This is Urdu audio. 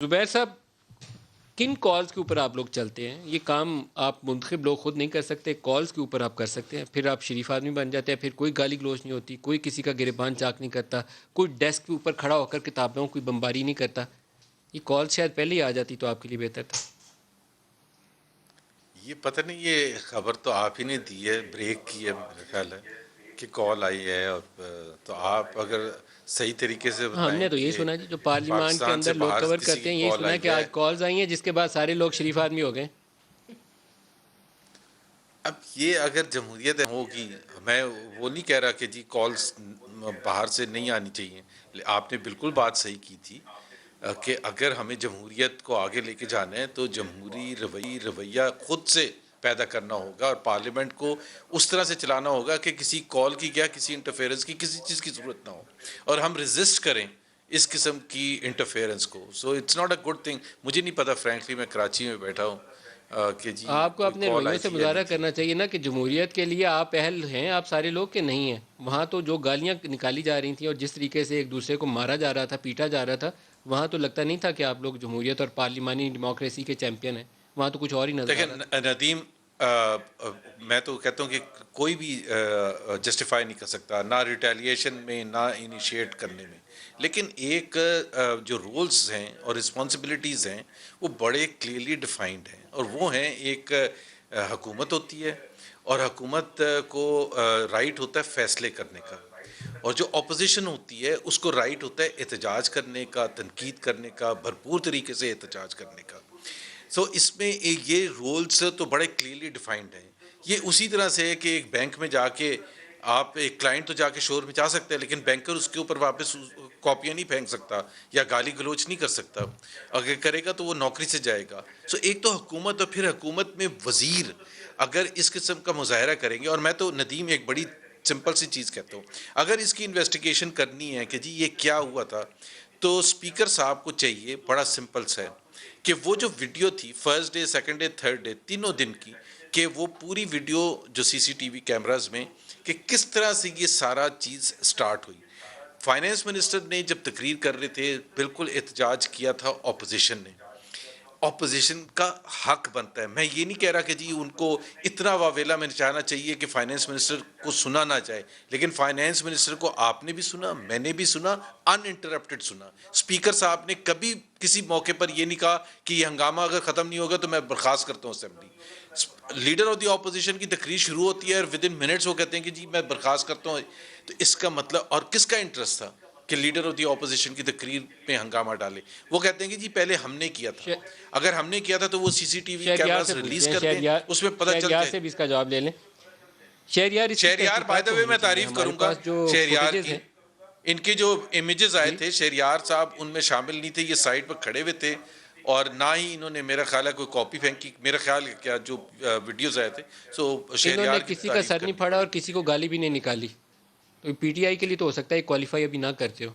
زبیر صاحب، کن کالز کے اوپر آپ لوگ چلتے ہیں؟ یہ کام آپ منتخب لوگ خود نہیں کر سکتے، کالز کے اوپر آپ کر سکتے ہیں، پھر آپ شریف آدمی بن جاتے ہیں، پھر کوئی گالی گلوچ نہیں ہوتی، کوئی کسی کا گریبان چاک نہیں کرتا، کوئی ڈیسک کے اوپر کھڑا ہو کر کتابوں کوئی بمباری نہیں کرتا. یہ کال شاید پہلے ہی آ جاتی تو آپ کے لیے بہتر تھا. یہ پتہ نہیں، یہ خبر تو آپ ہی نے دی ہے، بریک کی ہے میرا خیال ہے کہ کال آئی ہے، اور تو آپ اگر صحیح طریقے سے ہم بتائیں نے تو یہی کہ سنا جی، جو پارلیمان کے پاکستان سے اندر لوگ باہر کور کسی کرتے کی ہیں یہی کال سنا ہے آئی کہ ہے. آج کالز آئی ہیں جس کے بعد سارے لوگ شریف آدمی ہو گئے. اب یہ اگر جمہوریت ہوگی، میں وہ نہیں کہہ رہا کہ جی کالز باہر سے نہیں آنی چاہیے. آپ نے بالکل بات صحیح کی تھی کہ اگر ہمیں جمہوریت کو آگے لے کے جانا ہے تو جمہوری رویہ خود سے پیدا کرنا ہوگا، اور پارلیمنٹ کو اس طرح سے چلانا ہوگا کہ کسی کال کی کیا، کسی انٹرفیئرنس کی، کسی چیز کی ضرورت نہ ہو، اور ہم ریزسٹ کریں اس قسم کی انٹرفیئرنس کو. So it's not a good thing. مجھے نہیں پتا فرینکلی، میں کراچی میں بیٹھا ہوں کہ جی آپ کو کوئی اپنے کال رویوں آئی سے تھی یا مظاہرہ نہیں تھی. کرنا چاہیے نا کہ جمہوریت کے لیے آپ اہل ہیں، آپ سارے لوگ کہ نہیں ہیں. وہاں تو جو گالیاں نکالی جا رہی تھیں اور جس طریقے سے ایک دوسرے کو مارا جا رہا تھا، پیٹا جا رہا تھا، وہاں تو لگتا نہیں تھا کہ آپ لوگ جمہوریت اور پارلیمانی ڈیموکریسی کے چیمپئن ہیں. وہاں تو کچھ اور ہی نظر آ رہا تھا. دیکھیں ندیم، میں تو کہتا ہوں کہ کوئی بھی جسٹیفائی نہیں کر سکتا، نہ ریٹیلیشن میں، نہ انیشیٹ کرنے میں. لیکن ایک جو رولز ہیں اور رسپانسبلٹیز ہیں وہ بڑے کلیئرلی ڈیفائنڈ ہیں، اور وہ ہیں ایک حکومت ہوتی ہے، اور حکومت کو رائٹ ہوتا ہے فیصلے کرنے کا، اور جو اپوزیشن ہوتی ہے اس کو رائٹ ہوتا ہے احتجاج کرنے کا، تنقید کرنے کا، بھرپور طریقے سے احتجاج کرنے کا. سو اس میں یہ رولز تو بڑے کلیئرلی ڈیفائنڈ ہیں. یہ اسی طرح سے ہے کہ ایک بینک میں جا کے آپ ایک کلائنٹ تو جا کے شور مچا سکتے ہیں، لیکن بینکر اس کے اوپر واپس کاپیاں نہیں پھینک سکتا یا گالی گلوچ نہیں کر سکتا. اگر کرے گا تو وہ نوکری سے جائے گا. سو ایک تو حکومت، اور پھر حکومت میں وزیر اگر اس قسم کا مظاہرہ کریں گے، اور میں تو ندیم ایک بڑی سمپل سی چیز کہتا ہوں، اگر اس کی انویسٹیگیشن کرنی ہے کہ جی یہ کیا ہوا تھا، تو اسپیکر صاحب کو چاہیے، بڑا سمپل سا ہے، کہ وہ جو ویڈیو تھی first day, second day, third day, تینوں دن کی، کہ وہ پوری ویڈیو جو سی سی ٹی وی کیمراز میں، کہ کس طرح سے یہ سارا چیز سٹارٹ ہوئی. فائنینس منسٹر نے جب تقریر کر رہے تھے بالکل احتجاج کیا تھا اپوزیشن نے. اپوزیشن کا حق بنتا ہے، میں یہ نہیں کہہ رہا کہ جی ان کو اتنا واویلا میں نچانا چاہیے کہ فائنینس منسٹر کو سنا نہ جائے، لیکن فائنینس منسٹر کو آپ نے بھی سنا، میں نے بھی سنا، ان انٹرپٹڈ سنا. اسپیکر صاحب نے کبھی کسی موقع پر یہ نہیں کہا کہ یہ ہنگامہ اگر ختم نہیں ہوگا تو میں برخاست کرتا ہوں assembly. Leader of the opposition کی تقریر شروع ہوتی ہے اور ود ان منٹس وہ کہتے ہیں کہ جی میں برخاست کرتا ہوں. تو اس کا مطلب، اور کس کا انٹرسٹ تھا کہ لیڈر آف دی اپوزیشن کی تقریر پہ ہنگامہ ڈالے؟ وہ کہتے ہیں کہ جی پہلے ہم نے کیا تھا. اگر ہم نے کیا تھا تو وہ سی سی ٹی وی شہریار سے کیمراز پوچھتے ریلیز ہیں، کر دیں، اس میں پتہ چل شہریار جائے. سے بھی اس کا جواب لے لیں. شہریار اس کی شہریار بائی تحقیقات دا تو وے ہونی میں چاہیے. تعریف ہمارے کروں گا پاس جو شہریار فوٹیجز کی. ہیں ان کے جو امیجز آئے جی، تھے، شہریار صاحب ان میں شامل نہیں تھے، یہ سائٹ پر کھڑے ہوئے تھے، اور نہ ہی انہوں نے میرا خیال ہے کوئی کاپی پھینکی. میرا خیال ہے کیا جو ویڈیوز آئے تھے. سو انہوں نے شہریار کی کسی کا تعریف سر نہیں کرنی پھاڑا پڑے اور گی. کسی کو گالی بھی نہیں نکالی. تو پی ٹی آئی کے لیے تو ہو سکتا ہے کوالیفائی ابھی نہ کرتے ہو.